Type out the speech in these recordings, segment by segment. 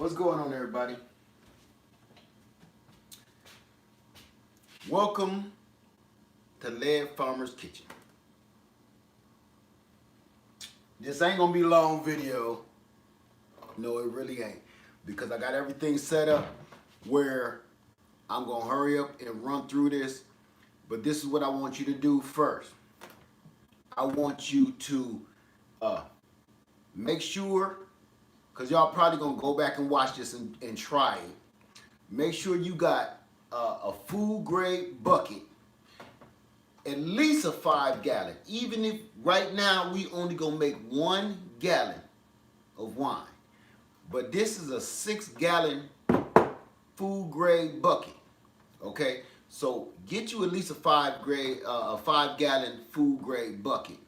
What's going on, everybody? Welcome to Lead Farmer's Kitchen. This ain't gonna be a long video. No, it really ain't. Because I got everything set up where I'm gonna hurry up and run through this. But this is what I want you to do first. I want you to make sure, because y'all probably gonna go back and watch this and try it. Make sure you got a food grade bucket, at least a 5-gallon. Even if right now we only gonna make 1 gallon of wine, but this is a 6-gallon food grade bucket. Okay, so get you at least a 5-gallon food grade bucket.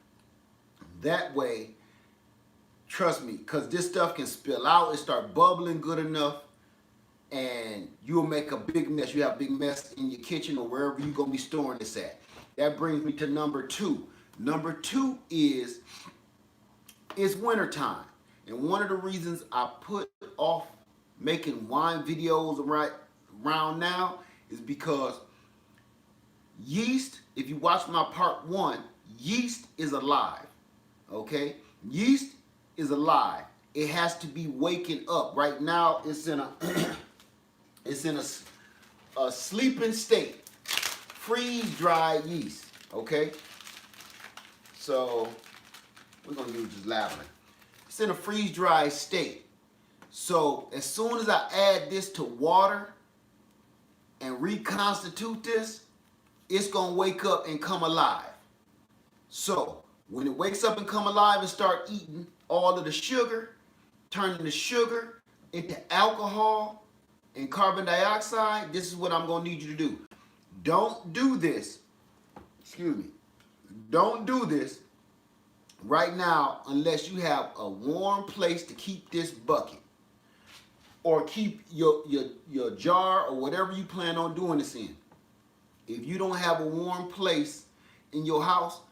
That way, trust me, because this stuff can spill out. It start bubbling good enough, and you'll make a big mess. You have a big mess in your kitchen or wherever you're going to be storing this at. That brings me to number 2. Number 2 is, it's winter time. And one of the reasons I put off making wine videos around now is because yeast, if you watch my part 1, yeast is alive. Okay? Yeast is alive. It has to be waking up. Right now it's in a it's in a sleeping state. Freeze-dried yeast. Okay? So we're gonna use just lavender. It's in a freeze-dried state. So as soon as I add this to water and reconstitute this, it's gonna wake up and come alive. So when it wakes up and come alive and start eating all of the sugar, turning the sugar into alcohol and carbon dioxide, this is what I'm gonna need you to do. Don't do this, excuse me, don't do this right now unless you have a warm place to keep this bucket, or keep your jar, or whatever you plan on doing this in. If you don't have a warm place in your house,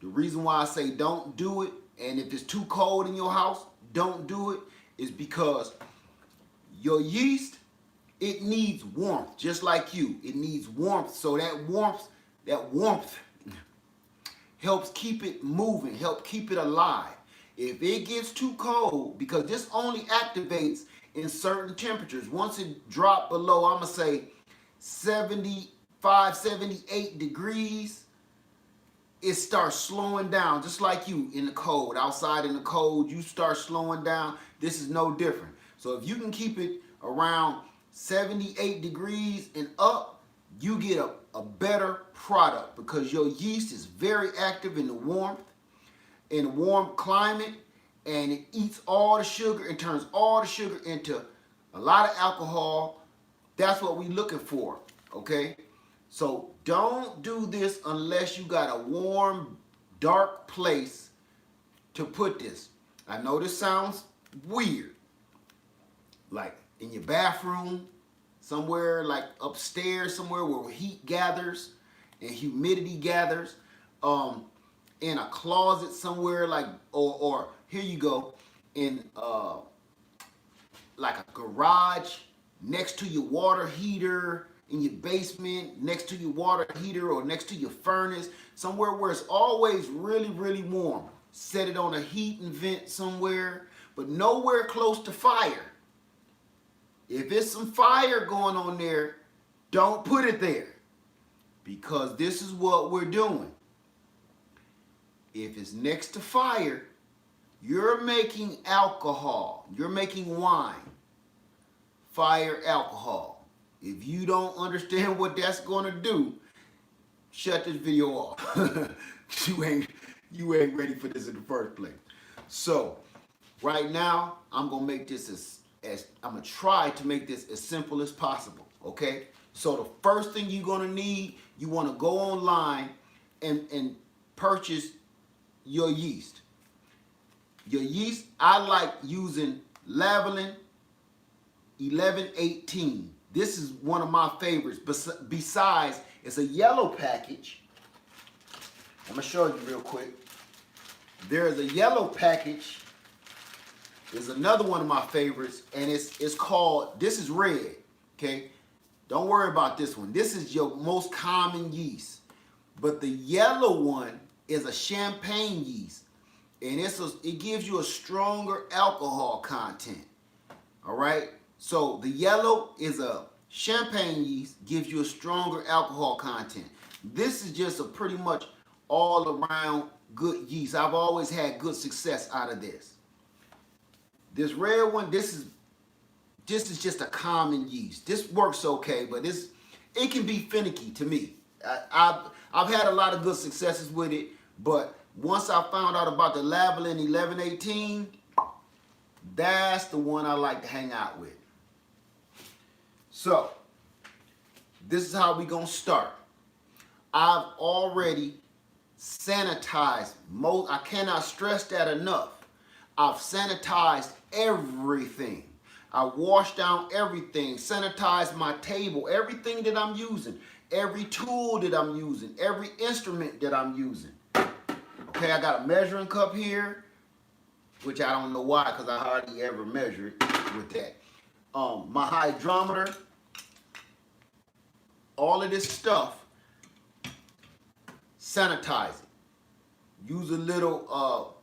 the reason why I say don't do it, and if it's too cold in your house, don't do it, is because your yeast, it needs warmth, just like you. It needs warmth, so that warmth helps keep it moving, help keep it alive. If it gets too cold, because this only activates in certain temperatures. Once it drops below, I'm gonna say 75, 78 degrees, it starts slowing down, just like you in the cold. Outside in the cold, you start slowing down. This is no different. So if you can keep it around 78 degrees and up, you get a better product, because your yeast is very active in the warmth, in a warm climate, and it eats all the sugar and turns all the sugar into a lot of alcohol. That's what we're looking for, okay? So don't do this unless you got a warm, dark place to put this. I know this sounds weird, like in your bathroom, somewhere like upstairs, somewhere where heat gathers and humidity gathers, in a closet somewhere, like, or here you go, in like a garage, next to your water heater, in your basement, next to your water heater, or next to your furnace, somewhere where it's always really, really warm. Set it on a heat and vent somewhere, but nowhere close to fire. If it's some fire going on there, don't put it there, because this is what we're doing. If it's next to fire, you're making alcohol. You're making wine. Fire alcohol. If you don't understand what that's going to do, shut this video off. you ain't ready for this in the first place. So right now, I'm going to make this I'm going to try to make this as simple as possible. Okay? So the first thing you're going to need, you want to go online and purchase your yeast. Your yeast, I like using Lalvin 1118. This is one of my favorites. Besides, it's a yellow package. I'm going to show you real quick. There is a yellow package is another one of my favorites, and it's called, this is red, okay? Don't worry about this one. This is your most common yeast. But the yellow one is a champagne yeast, and it gives you a stronger alcohol content, all right? So the yellow is a champagne yeast, gives you a stronger alcohol content. This is just a pretty much all around good yeast. I've always had good success out of this. This red one, this is just a common yeast. This works okay, but it can be finicky to me. I've had a lot of good successes with it, but once I found out about the Lalvin 1118, that's the one I like to hang out with. So, this is how we gonna start. I've already sanitized I cannot stress that enough. I've sanitized everything. I washed down everything, sanitized my table, everything that I'm using, every tool that I'm using, every instrument that I'm using. Okay, I got a measuring cup here, which I don't know why, because I hardly ever measure it with that. My hydrometer, all of this stuff, sanitize it. Use a little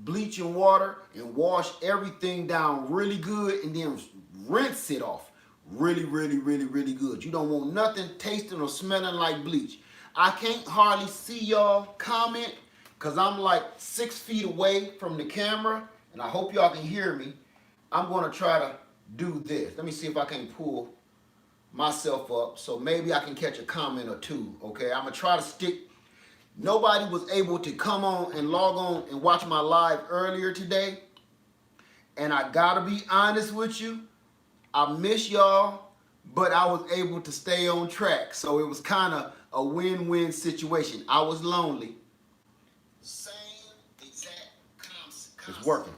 bleaching water and wash everything down really good, and then rinse it off really, really, really, really good. You don't want nothing tasting or smelling like bleach. I can't hardly see y'all comment because I'm like 6 feet away from the camera, and I hope y'all can hear me. I'm going to try to do this. Let me see if I can pull myself up so maybe I can catch a comment or two. Okay, I'm going to try to stick. Nobody was able to come on and log on and watch my live earlier today. And I gotta be honest with you, I miss y'all, but I was able to stay on track. So it was kind of a win-win situation. I was lonely. Same exact concept. It's working.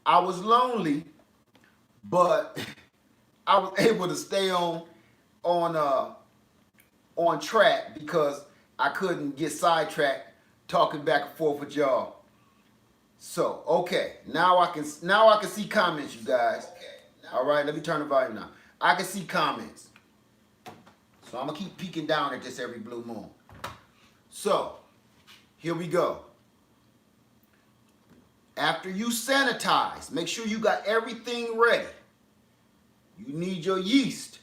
I was lonely, but I was able to stay on track because I couldn't get sidetracked talking back and forth with y'all. So, okay, now I can see comments, you guys. All right, let me turn the volume down. I can see comments. So I'm gonna keep peeking down at this every blue moon. So, here we go. After you sanitize, make sure you got everything ready. You need your yeast.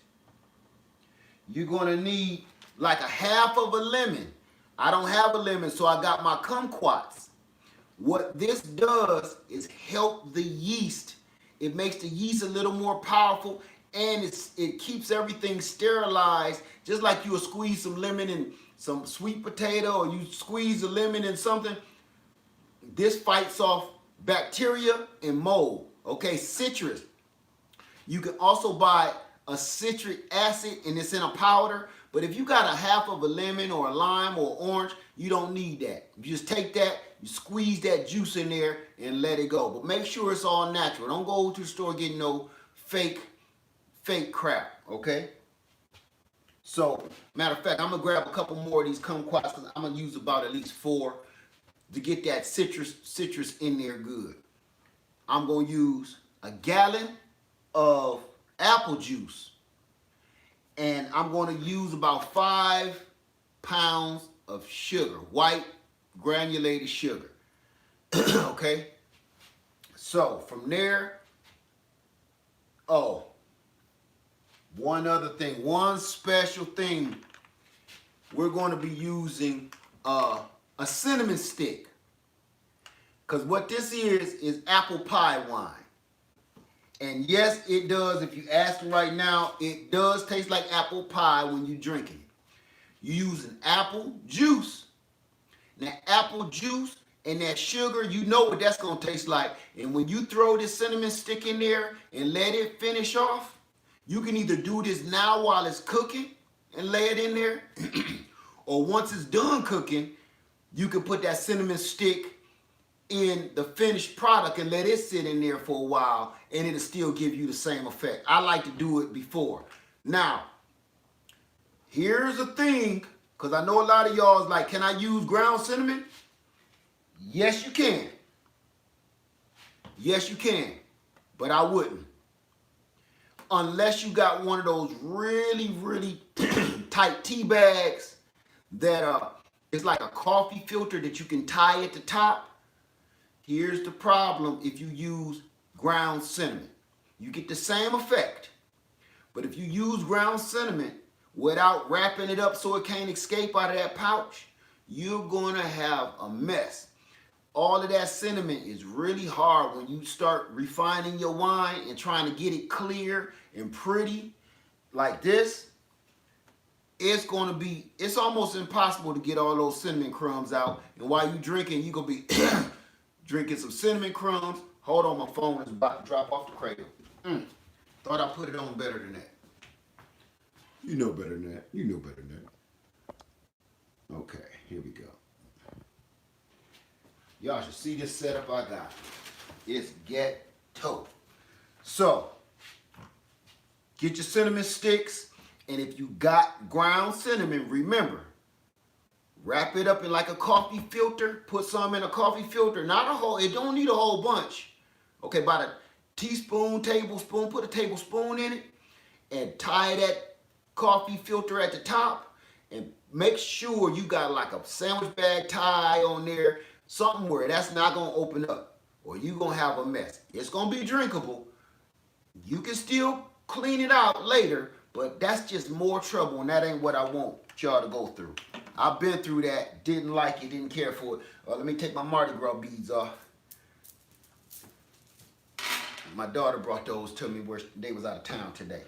You're gonna need like a half of a lemon. I don't have a lemon, so I got my kumquats. What this does is help the yeast. It makes the yeast a little more powerful, and it keeps everything sterilized, just like you would squeeze some lemon in some sweet potato, or you squeeze a lemon in something. This fights off bacteria and mold. Okay, citrus. You can also buy a citric acid, and it's in a powder. But if you got a half of a lemon or a lime or orange, you don't need that. You just take that, you squeeze that juice in there and let it go. But make sure it's all natural. Don't go to the store getting no fake crap, okay? So, matter of fact, I'm gonna grab a couple more of these kumquats because I'm gonna use about at least 4 to get that citrus in there good. I'm gonna use a gallon of apple juice. And I'm going to use about 5 pounds of sugar, white granulated sugar. Okay? So from there, one other thing, one special thing, we're going to be using a cinnamon stick. Because what this is apple pie wine. And yes, it does. If you ask them right now, it does taste like apple pie when you're drinking it. You're using apple juice. Now, apple juice and that sugar, you know what that's going to taste like. And when you throw this cinnamon stick in there and let it finish off, you can either do this now while it's cooking and lay it in there, or once it's done cooking, you can put that cinnamon stick in the finished product and let it sit in there for a while, and it'll still give you the same effect. I like to do it before. Now, here's the thing, because I know a lot of y'all is like, can I use ground cinnamon? Yes, you can. Yes, you can. but I wouldn't. Unless you got one of those really, really tight tea bags that it's like a coffee filter that you can tie at the top. Here's the problem if you use ground cinnamon. You get the same effect, but if you use ground cinnamon without wrapping it up so it can't escape out of that pouch, you're gonna have a mess. All of that cinnamon is really hard when you start refining your wine and trying to get it clear and pretty like this. It's almost impossible to get all those cinnamon crumbs out. And while you drinking, you're gonna be drinking some cinnamon crumbs. Hold on, my phone is about to drop off the cradle. Thought I put it on better than that. You know better than that. You know better than that. Okay, here we go. Y'all should see this setup I got. It's ghetto. So, get your cinnamon sticks, and if you got ground cinnamon, remember, wrap it up in like a coffee filter. Put some in a coffee filter. Not a whole, it don't need a whole bunch. Okay, about a teaspoon, tablespoon, put a tablespoon in it, and tie that coffee filter at the top, and make sure you got like a sandwich bag tie on there, something where that's not gonna open up, or you're gonna have a mess. It's gonna be drinkable. You can still clean it out later, but that's just more trouble, and that ain't what I want y'all to go through. I've been through that, didn't like it, didn't care for it. Let me take my Mardi Gras beads off. My daughter brought those to me where they was out of town today.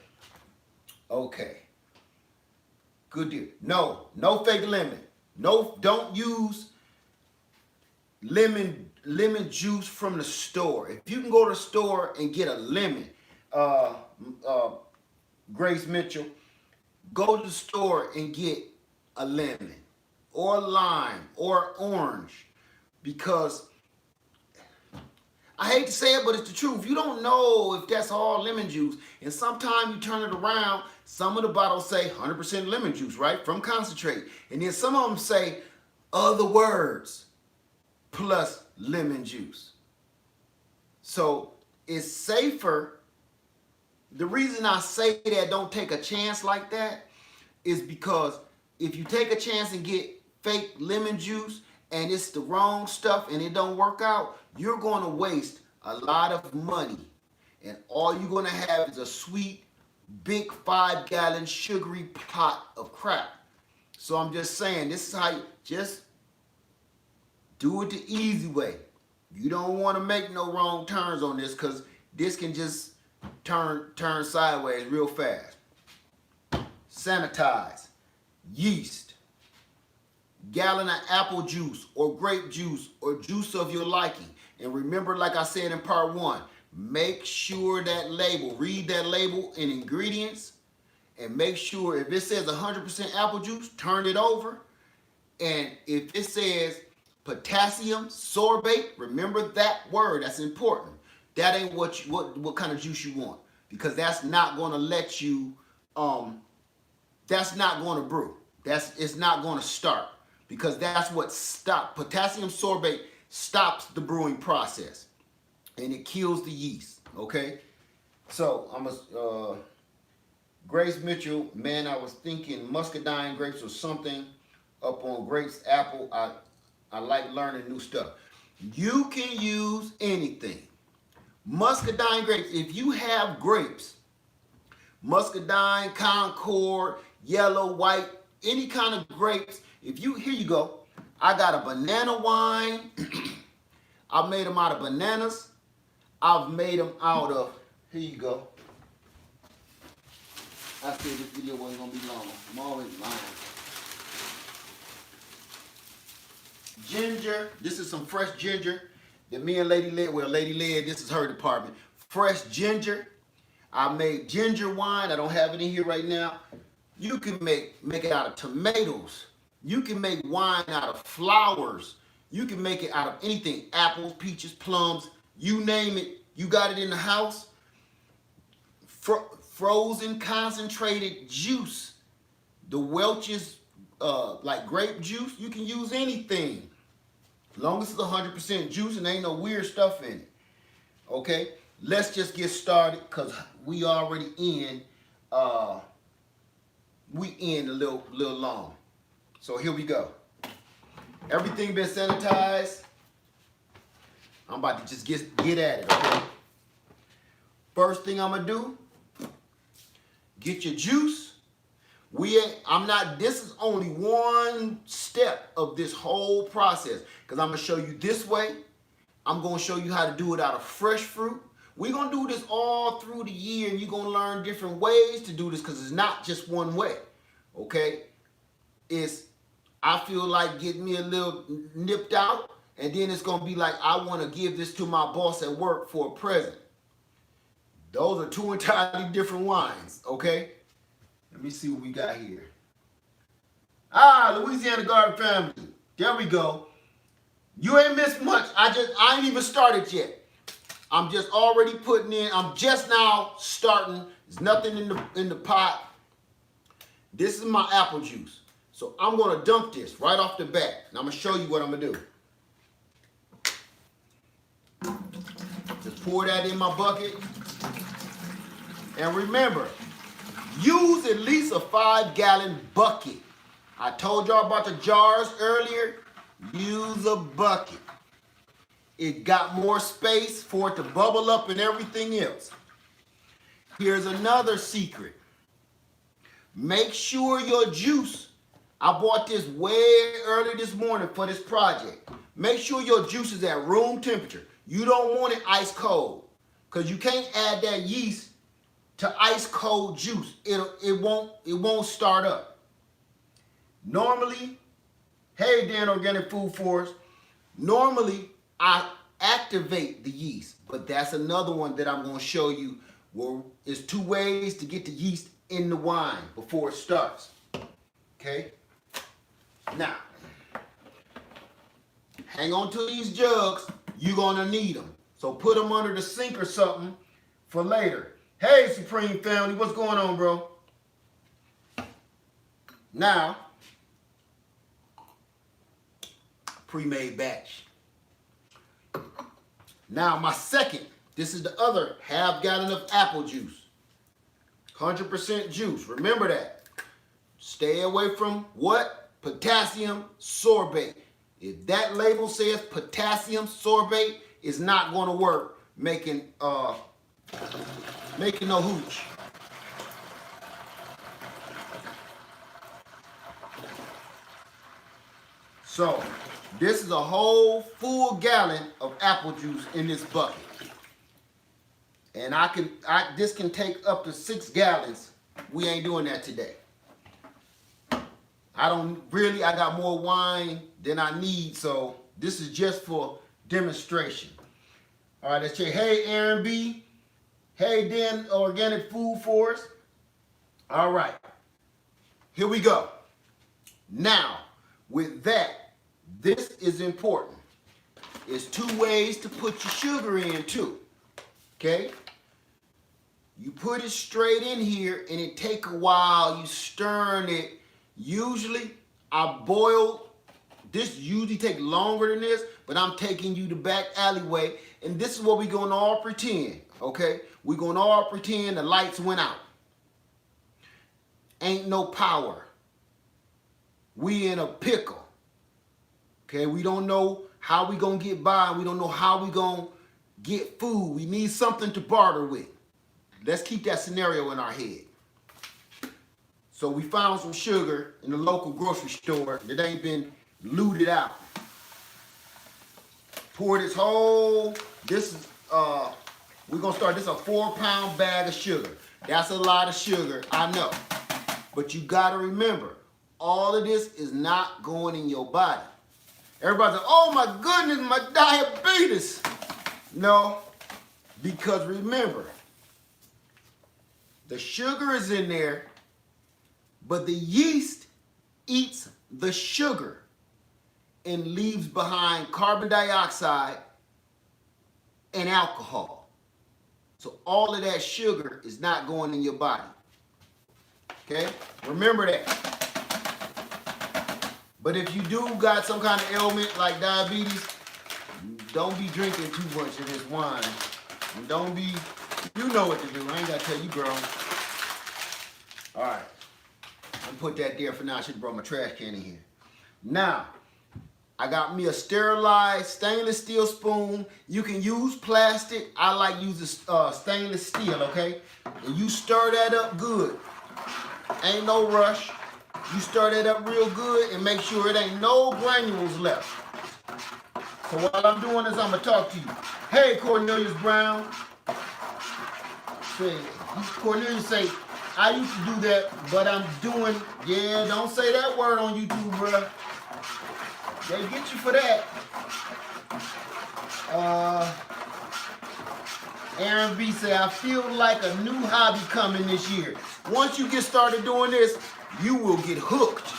Okay. Good deal. No fake lemon. No, don't use lemon juice from the store. If you can go to the store and get a lemon, Grace Mitchell, go to the store and get a lemon or lime or orange, because I hate to say it, but it's the truth. You don't know if that's all lemon juice. And sometimes you turn it around, some of the bottles say 100% lemon juice, right? From concentrate. And then some of them say other words plus lemon juice. So it's safer. The reason I say that don't take a chance like that is because if you take a chance and get fake lemon juice and it's the wrong stuff and it don't work out, you're going to waste a lot of money. And all you're going to have is a sweet, big 5-gallon sugary pot of crap. So I'm just saying, this is how you just do it the easy way. You don't want to make no wrong turns on this, because this can just turn sideways real fast. Sanitize. Yeast. Gallon of apple juice or grape juice or juice of your liking. And remember, like I said in part 1, make sure that label, read that label and ingredients, and make sure if it says 100% apple juice, turn it over. And if it says potassium sorbate, remember that word, that's important. That ain't what kind of juice you want, because that's not going to let you, that's not going to brew. It's not going to start, because that's what potassium sorbate stops the brewing process, and it kills the yeast. Okay, so Grace Mitchell, man, I was thinking muscadine grapes or something up on grapes, apple. I like learning new stuff. You can use anything. Muscadine grapes, if you have grapes, muscadine, Concord, yellow, white, any kind of grapes, here you go. I got a banana wine. I've made them out of bananas. I've made them out of, here you go. I said this video wasn't going to be long. I'm always lying. Ginger. This is some fresh ginger that me and Lady Led, Lady Led, this is her department. Fresh ginger. I made ginger wine. I don't have it in here right now. You can make it out of tomatoes. You can make wine out of flowers. You can make it out of anything. Apples, peaches, plums, you name it. You got it in the house. Frozen concentrated juice. The Welch's, like grape juice, you can use anything. As long as it's 100% juice and ain't no weird stuff in it. Okay? let's just get started because we already in. We in a little long. So here we go. Everything been sanitized. I'm about to just get at it, okay? First thing I'm gonna do, get your juice. This is only one step of this whole process because I'm gonna show you this way. I'm gonna show you how to do it out of fresh fruit. We're gonna do this all through the year and you're gonna learn different ways to do this because it's not just one way, okay? I feel like getting me a little nipped out and then it's gonna be like, I wanna give this to my boss at work for a present. Those are two entirely different wines, okay? Let me see what we got here. Louisiana Garden family. There we go. You ain't missed much. I ain't even started yet. I'm just already putting in. I'm just now starting. There's nothing in the pot. This is my apple juice. So I'm gonna dump this right off the bat. And I'm gonna show you what I'm gonna do. Just pour that in my bucket. And remember, use at least a 5-gallon bucket. I told y'all about the jars earlier. Use a bucket. It got more space for it to bubble up and everything else. Here's another secret. Make sure your juice, I bought this way early this morning for this project. Make sure your juice is at room temperature. You don't want it ice cold because you can't add that yeast to ice cold juice. It won't start up. Normally, hey Dan Organic Food Force, normally I activate the yeast, but that's another one that I'm going to show you where there's 2 ways to get the yeast in the wine before it starts. Okay? Now, hang on to these jugs. You're going to need them. So put them under the sink or something for later. Hey, Supreme family, what's going on, bro? Now, pre-made batch. Now, my second, this is the other half-gallon of apple juice. 100% juice. Remember that. Stay away from what? Potassium sorbate. If that label says potassium sorbate, it's not going to work making no hooch. So, this is a whole full gallon of apple juice in this bucket. And this can take up to 6 gallons. We ain't doing that today. I got more wine than I need, so this is just for demonstration. All right, let's check. Hey, Aaron B. Hey, Dan Organic Food Force. All right, here we go. Now, with that, this is important. It's 2 ways to put your sugar in too, okay? You put it straight in here and it take a while. You stirring it. Usually, this usually take longer than this, but I'm taking you the back alleyway, and this is what we're going to all pretend, okay? We're going to all pretend the lights went out. Ain't no power. We in a pickle, okay? We don't know how we going to get by. We don't know how we going to get food. We need something to barter with. Let's keep that scenario in our head. So we found some sugar in the local grocery store that ain't been looted out. Pour this whole, we're gonna start, this is a 4-pound bag of sugar. That's a lot of sugar, I know. But you gotta remember, all of this is not going in your body. Everybody's like, oh my goodness, my diabetes. No, because remember, the sugar is in there, but the yeast eats the sugar and leaves behind carbon dioxide and alcohol. So all of that sugar is not going in your body. Okay? Remember that. But if you do got some kind of ailment like diabetes, don't be drinking too much of this wine. And don't be, you know what to do. I ain't got to tell you, girl. All right. I'm put that there for now. I should have brought my trash can in here. Now, I got me a sterilized stainless steel spoon. You can use plastic. I like using stainless steel, okay? And you stir that up good. Ain't no rush. You stir that up real good and make sure it ain't no granules left. So what I'm doing is I'm going to talk to you. Hey, Cornelius Brown. Say, Cornelius say, I used to do that, but I'm doing, yeah, don't say that word on YouTube, bruh. They get you for that. Aaron B say, I feel like a new hobby coming this year. Once you get started doing this, you will get hooked.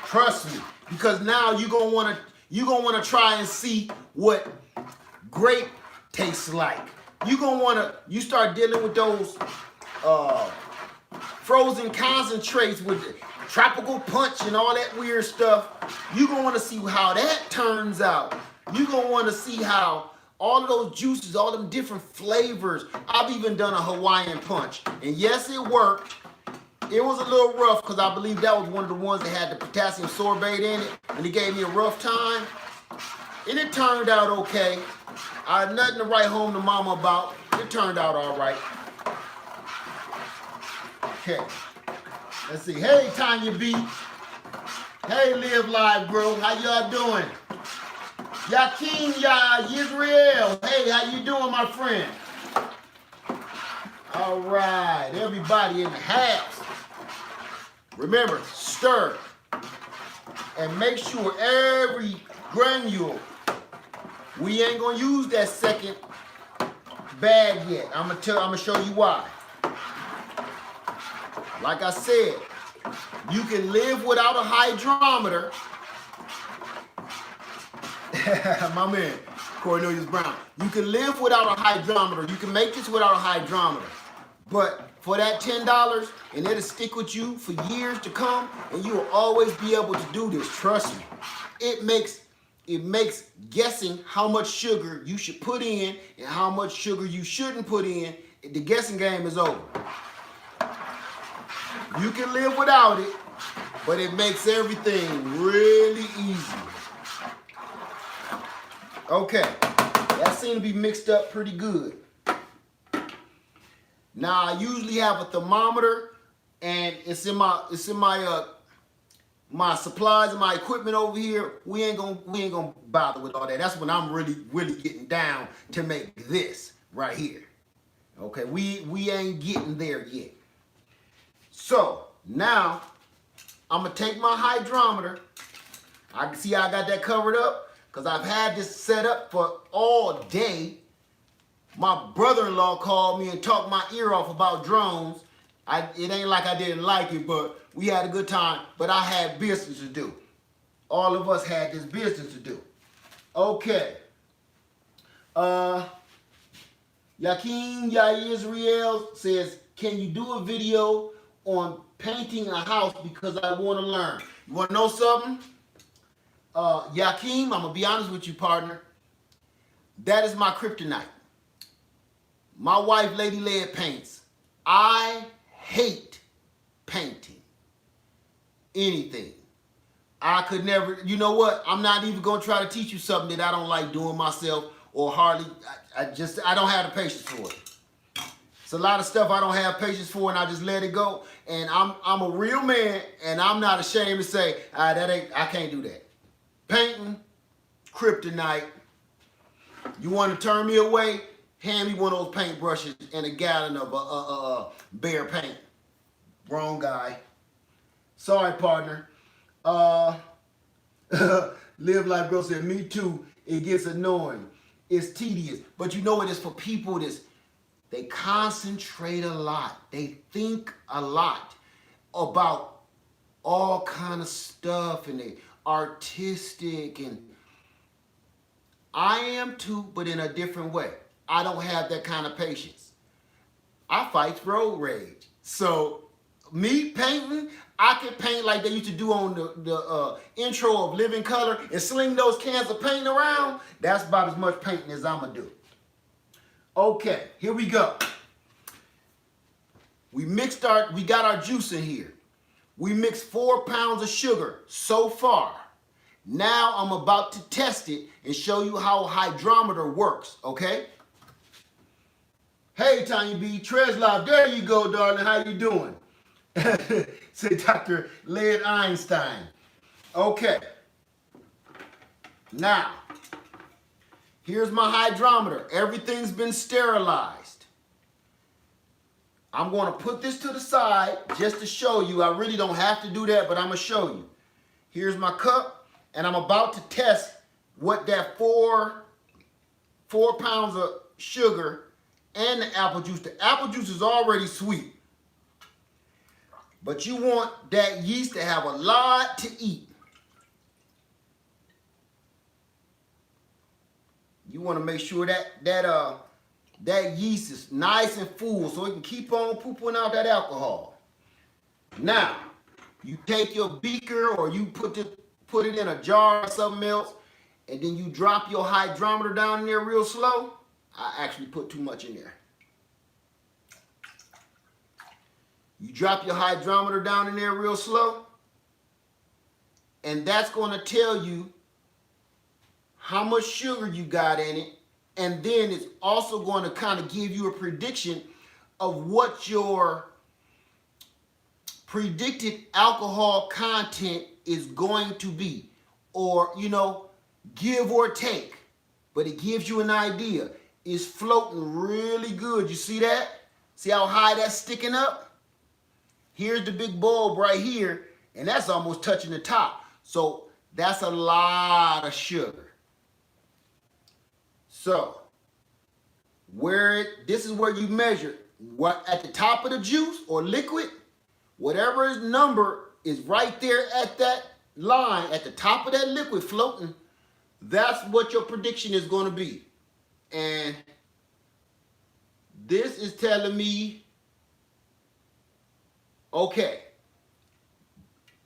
Trust me, because now you're gonna wanna try and see what grape tastes like. You start dealing with those frozen concentrates with the tropical punch and all that weird stuff. You're gonna want to see how that turns out. You're gonna want to see how all of those juices, all them different flavors. I've even done a Hawaiian punch, and yes, it worked. It was a little rough because I believe that was one of the ones that had the potassium sorbate in it, and it gave me a rough time. And it turned out okay. I had nothing to write home to mama about. It turned out all right. Okay. Let's see. Hey, Tanya B. Hey, Live Live, bro. How y'all doing? Yakin Yisrael. Hey, how you doing, my friend? All right. Everybody in the house. Remember, stir. And make sure every granule, we ain't going to use that second bag yet. I'm gonna show you why. Like I said, you can live without a hydrometer. My man, Cornelius Brown. You can live without a hydrometer. You can make this without a hydrometer. But for that $10, and it'll stick with you for years to come, and you will always be able to do this. Trust me. It makes guessing how much sugar you should put in and how much sugar you shouldn't put in. The guessing game is over. You can live without it, but it makes everything really easy. Okay, that seemed to be mixed up pretty good. Now I usually have a thermometer, and it's in my my supplies and my equipment over here. We ain't gonna bother with all that. That's when I'm really getting down to make this right here. Okay, we ain't getting there yet. So now I'm gonna take my hydrometer. I can see I got that covered up because I've had this set up for all day. My brother-in-law called me and talked my ear off about drones. It ain't like I didn't like it, but we had a good time. But I had business to do. All of us had this business to do. Okay. Yakin Yisrael says, can you do a video on painting a house because I want to learn? You want to know something? Yakin, I'm going to be honest with you, partner. That is my kryptonite. My wife, Lady Lead, paints. I hate painting anything. I could never, you know what? I'm not even going to try to teach you something that I don't like doing myself or hardly, I don't have the patience for it. It's a lot of stuff I don't have patience for, and I just let it go. And I'm a real man, and I'm not ashamed to say, I can't do that. Painting, kryptonite. You want to turn me away? Hand me one of those paint brushes and a gallon of Behr paint. Wrong guy. Sorry, partner. Live Life Girl said, me too. It gets annoying. It's tedious. But you know what? It's for people they concentrate a lot. They think a lot about all kind of stuff, and they artistic, and I am too, but in a different way. I don't have that kind of patience. I fight road rage. So me painting, I can paint like they used to do on the intro of Living Color and sling those cans of paint around. That's about as much painting as I'm gonna do. Okay, here we go. We got our juice in here. We mixed 4 pounds of sugar so far. Now I'm about to test it and show you how a hydrometer works, okay? Hey, Tanya B, Tresloff, there you go, darling. How you doing? Say Dr. Leonard Einstein. Okay. Now, here's my hydrometer. Everything's been sterilized. I'm going to put this to the side just to show you. I really don't have to do that, but I'm going to show you. Here's my cup, and I'm about to test what that 4 pounds of sugar and the apple juice. The apple juice is already sweet, but you want that yeast to have a lot to eat. You want to make sure that yeast is nice and full so it can keep on pooping out that alcohol. Now, you take your beaker or you put it in a jar or something else, and then you drop your hydrometer down in there real slow. I actually put too much in there. You drop your hydrometer down in there real slow, and that's going to tell you how much sugar you got in it, and then it's also going to kind of give you a prediction of what your predicted alcohol content is going to be, or, you know, give or take, but it gives you an idea. It's floating really good. You see that? See how high that's sticking up? Here's the big bulb right here, and that's almost touching the top. So that's a lot of sugar. So this is where you measure what at the top of the juice or liquid, whatever number is right there at that line at the top of that liquid floating, that's what your prediction is going to be. And this is telling me, okay,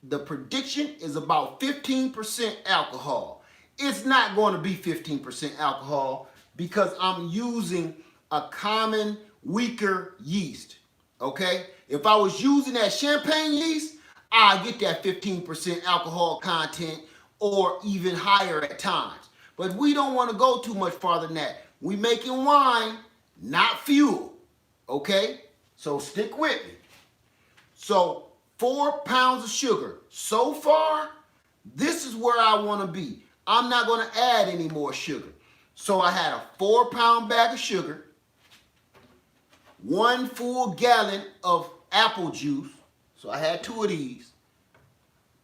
the prediction is about 15% alcohol. It's not going to be 15% alcohol because I'm using a common weaker yeast, okay? If I was using that champagne yeast, I get that 15% alcohol content or even higher at times. But we don't want to go too much farther than that. We making wine, not fuel, okay? So stick with me. So 4 pounds of sugar. So far, this is where I want to be. I'm not going to add any more sugar. So I had a 4 pound bag of sugar, 1 full gallon of apple juice. So I had 2 of these,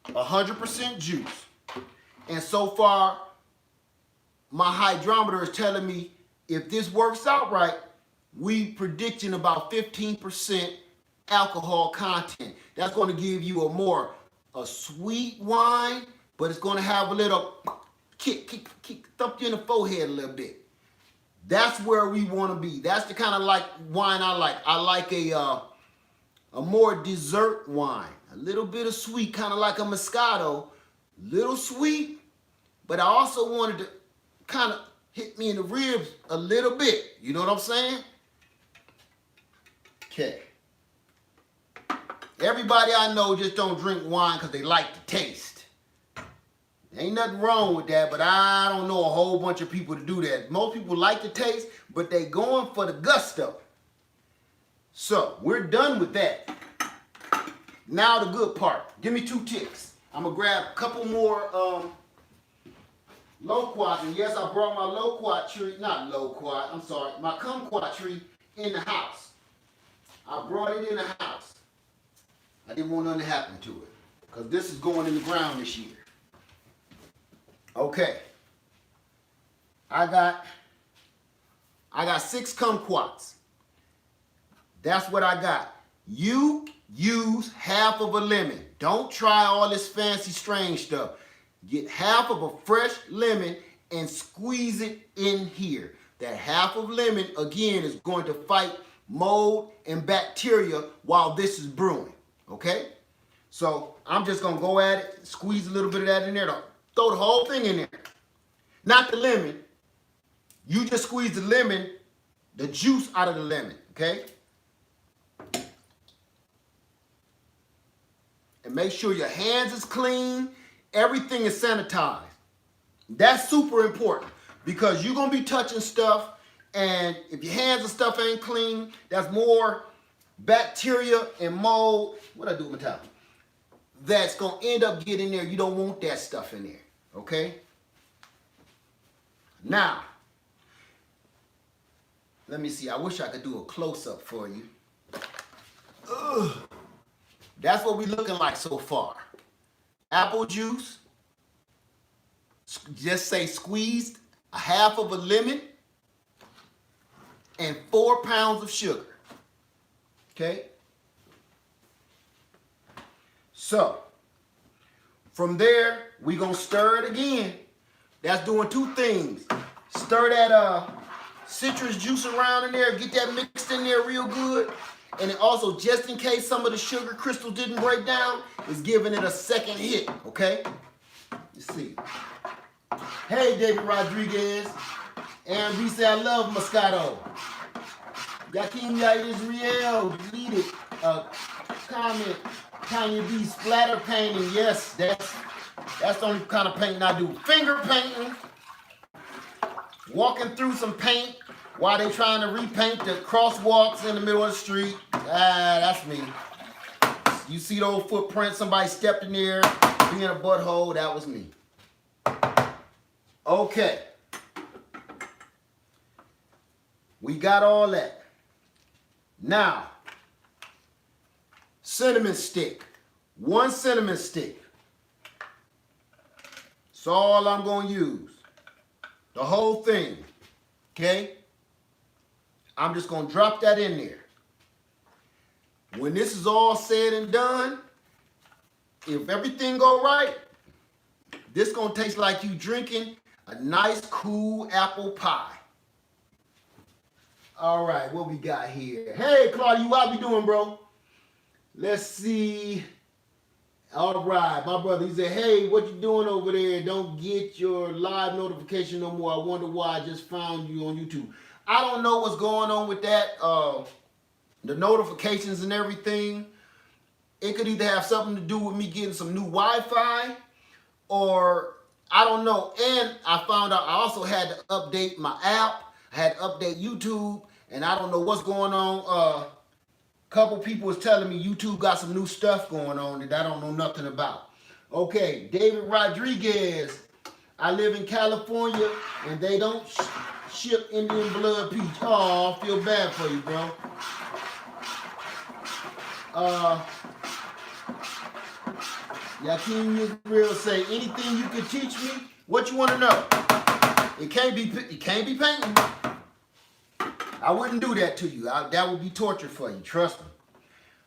100% juice. And so far, my hydrometer is telling me if this works out right, we predicting about 15% alcohol content. That's going to give you a sweet wine, but it's going to have a little kick, thump you in the forehead a little bit. That's where we want to be. That's the kind of like wine I like. I like a more dessert wine, a little bit of sweet, kind of like a Moscato, little sweet, but I also wanted to kind of hit me in the ribs a little bit. You know what I'm saying? Okay. Everybody I know just don't drink wine because they like the taste. Ain't nothing wrong with that, but I don't know a whole bunch of people to do that. Most people like the taste, but they going for the gusto. So, we're done with that. Now the good part. Give me 2 ticks. I'm going to grab a couple more loquats. And yes, I brought my loquat tree, not loquat, I'm sorry, my kumquat tree in the house. I brought it in the house. I didn't want nothing to happen to it because this is going in the ground this year. Okay. I got 6 kumquats. That's what I got. You use half of a lemon. Don't try all this fancy strange stuff. Get half of a fresh lemon and squeeze it in here. That half of lemon, again, is going to fight mold and bacteria while this is brewing. Okay? So I'm just going to go at it, squeeze a little bit of that in there. Throw the whole thing in there. Not the lemon. You just squeeze the lemon the juice out of the lemon, okay? And make sure your hands is clean, everything is sanitized. That's super important because you're gonna be touching stuff, and if your hands and stuff ain't clean, that's more bacteria and mold. What I do with my towel? That's gonna end up getting there. You don't want that stuff in there, okay? Now, let me see. I wish I could do a close-up for you. Ugh. That's what we're looking like so far. Apple juice. Just say squeezed a half of a lemon and 4 pounds of sugar. Okay? So, from there, we're going to stir it again. That's doing two things. Stir that citrus juice around in there, get that mixed in there real good. And then also, just in case some of the sugar crystals didn't break down, is giving it a second hit, okay? Let's see. Hey, David Rodriguez. Aaron B said, I love Moscato. Yakim Yair Israel, deleted comment. Tanya B, splatter painting. Yes, that's the only kind of painting I do. Finger painting. Walking through some paint while they trying to repaint the crosswalks in the middle of the street. That's me. You see those footprints, somebody stepped in there, being a butthole, that was me. Okay. We got all that. Now, cinnamon stick. 1 cinnamon stick. That's all I'm going to use. The whole thing. Okay? I'm just going to drop that in there. When this is all said and done, if everything go right, this going to taste like you drinking a nice, cool apple pie. All right, what we got here? Hey, Claudia, how you doing, bro? Let's see. All right, my brother, he said, hey, what you doing over there? Don't get your live notification no more. I wonder why I just found you on YouTube. I don't know what's going on with that, the notifications and everything. It could either have something to do with me getting some new Wi-Fi, or I don't know. And I found out I also had to update my app. I had to update YouTube, and I don't know what's going on. Couple people was telling me YouTube got some new stuff going on that I don't know nothing about. Okay, David Rodriguez. I live in California, and they don't ship Indian blood peach. Oh, I feel bad for you, bro. Yakim Israel say, anything you can teach me? What you want to know? It can't be painting. I wouldn't do that to you. That would be torture for you. Trust me.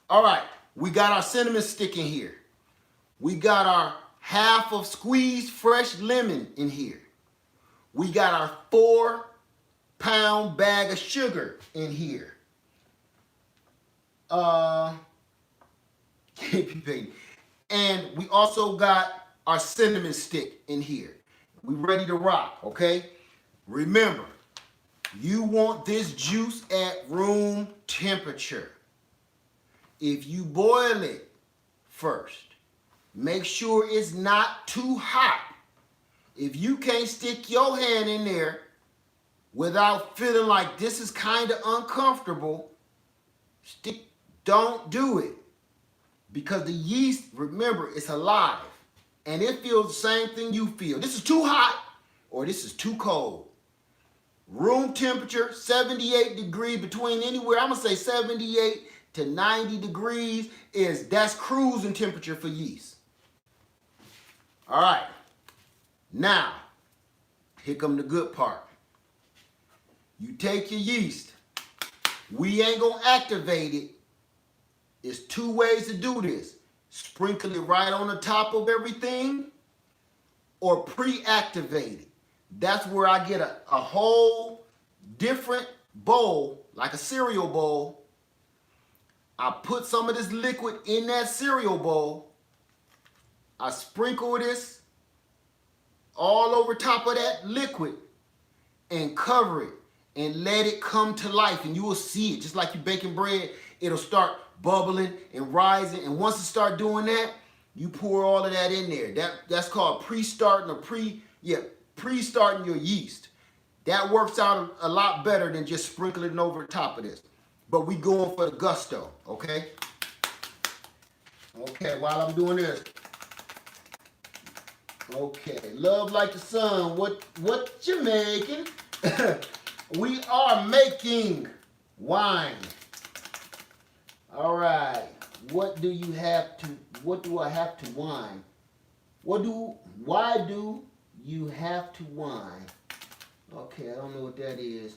All right. We got our cinnamon stick in here. We got our half of squeezed fresh lemon in here. We got our 4-pound bag of sugar in here. Can't be painting. And we also got our cinnamon stick in here. We ready to rock, okay? Remember, you want this juice at room temperature. If you boil it first, make sure it's not too hot. If you can't stick your hand in there without feeling like this is kind of uncomfortable, don't do it. Because the yeast, remember, it's alive. And it feels the same thing you feel. This is too hot or this is too cold. Room temperature, 78 degrees, between anywhere, I'm going to say 78 to 90 degrees, that's cruising temperature for yeast. All right. Now, here come the good part. You take your yeast. We ain't going to activate it. There's 2 ways to do this. Sprinkle it right on the top of everything or pre-activate it. That's where I get a whole different bowl, like a cereal bowl. I put some of this liquid in that cereal bowl. I sprinkle this all over top of that liquid and cover it. and let it come to life, and you will see it. Just like you baking bread, it'll start bubbling and rising. And once it start doing that, you pour all of that in there. That's called pre-starting or pre-starting your yeast. That works out a lot better than just sprinkling it over the top of this. But we going for the gusto, okay? Okay, while I'm doing this. Okay, love like the sun. What you making? We are making wine. All right. What do I have to wine? Why do you have to wine? Okay, I don't know what that is.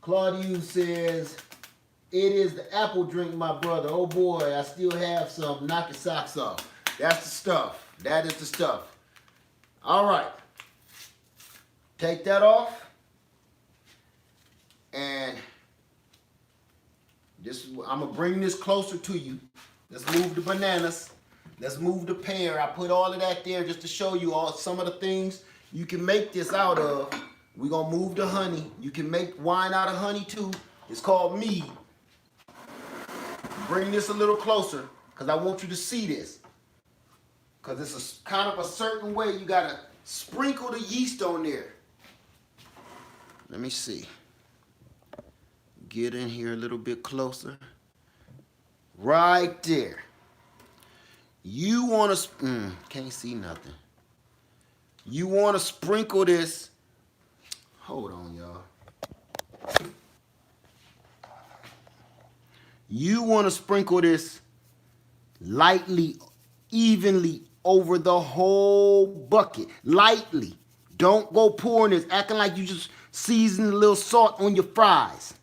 Claudiu says, it is the apple drink, my brother. Oh boy, I still have some. Knock your socks off. That's the stuff. That is the stuff. All right. Take that off. And I'm going to bring this closer to you. Let's move the bananas. Let's move the pear. I put all of that there just to show you some of the things you can make this out of. We're going to move the honey. You can make wine out of honey too. It's called mead. Bring this a little closer because I want you to see this. Because it's kind of a certain way you got to sprinkle the yeast on there. Let me see. Get in here a little bit closer. Right there. You want to, can't see nothing. You want to sprinkle this. Hold on, y'all. You want to sprinkle this lightly, evenly over the whole bucket. Lightly. Don't go pouring this, acting like you just season a little salt on your fries.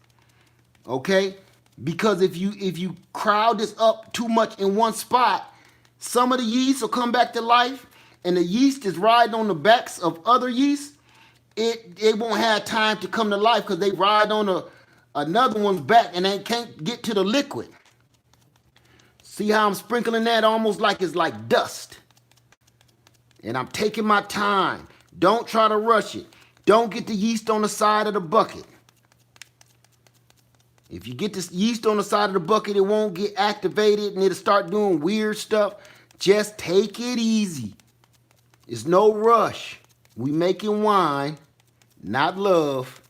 Okay? Because if you crowd this up too much in one spot, some of the yeast will come back to life, and the yeast is riding on the backs of other yeast. It won't have time to come to life because they ride on another one's back and they can't get to the liquid. See how I'm sprinkling that almost like it's like dust. And I'm taking my time. Don't try to rush it. Don't get the yeast on the side of the bucket. If you get this yeast on the side of the bucket, it won't get activated and it'll start doing weird stuff. Just take it easy. It's no rush. We making wine, not love.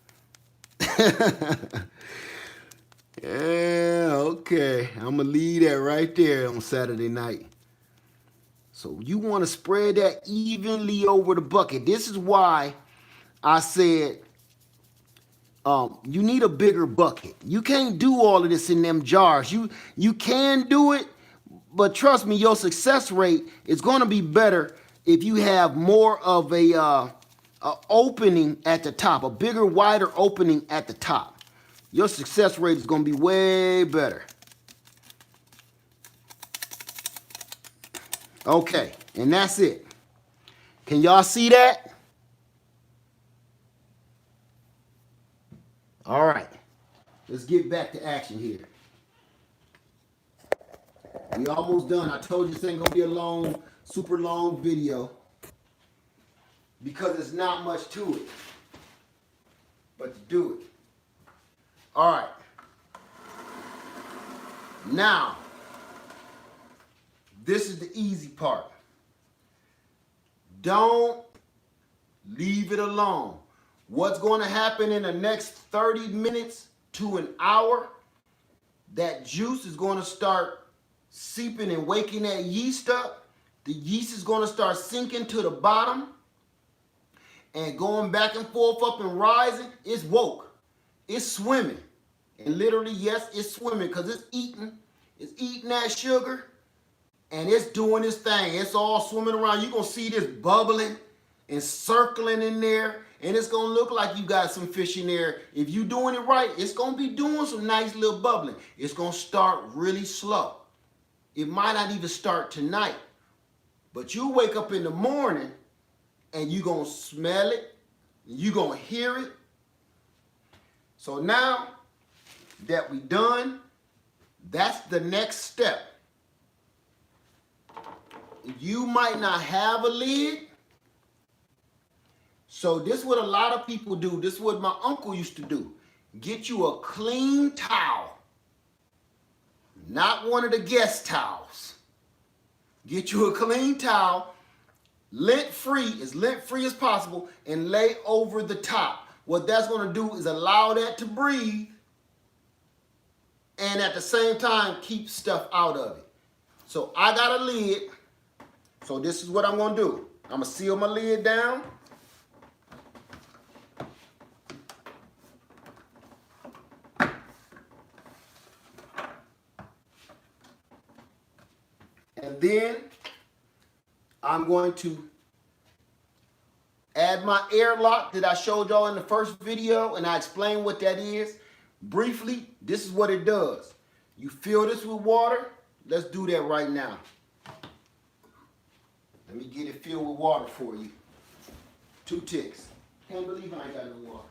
Yeah, okay. I'm going to leave that right there on Saturday night. So you want to spread that evenly over the bucket. This is why I said you need a bigger bucket. You can't do all of this in them jars. You can do it, but trust me, your success rate is going to be better if you have more of a opening at the top, a bigger, wider opening at the top. Your success rate is going to be way better. Okay, and that's it. Can y'all see that? All right, let's get back to action here. We almost done. I told you this ain't gonna be a super long video because there's not much to it, but to do it. All right. Now, this is the easy part. Don't leave it alone. What's going to happen in the next 30 minutes to an hour, that juice is going to start seeping and waking that yeast up. The yeast is going to start sinking to the bottom and going back and forth up and rising. It's woke. It's swimming. And literally, yes, it's swimming because it's eating that sugar and it's doing its thing. It's all swimming around. You're going to see this bubbling and circling in there, and it's going to look like you got some fish in there. If you're doing it right, it's going to be doing some nice little bubbling. It's going to start really slow. It might not even start tonight, but you'll wake up in the morning and you're going to smell it, you're going to hear it. So now that we done, that's the next step. You might not have a lid, So this is what a lot of people do. This is what my uncle used to do. Get you a clean towel. Not one of the guest towels. Get you a clean towel, lint-free, as lint-free as possible, and lay over the top. What that's going to do is allow that to breathe and at the same time keep stuff out of it. So I got a lid. So this is what I'm going to do. I'm going to seal my lid down. And then I'm going to add my airlock that I showed y'all in the first video, and I explained what that is. Briefly, this is what it does. You fill this with water. Let's do that right now. Let me get it filled with water for you. 2 ticks. Can't believe I ain't got no water.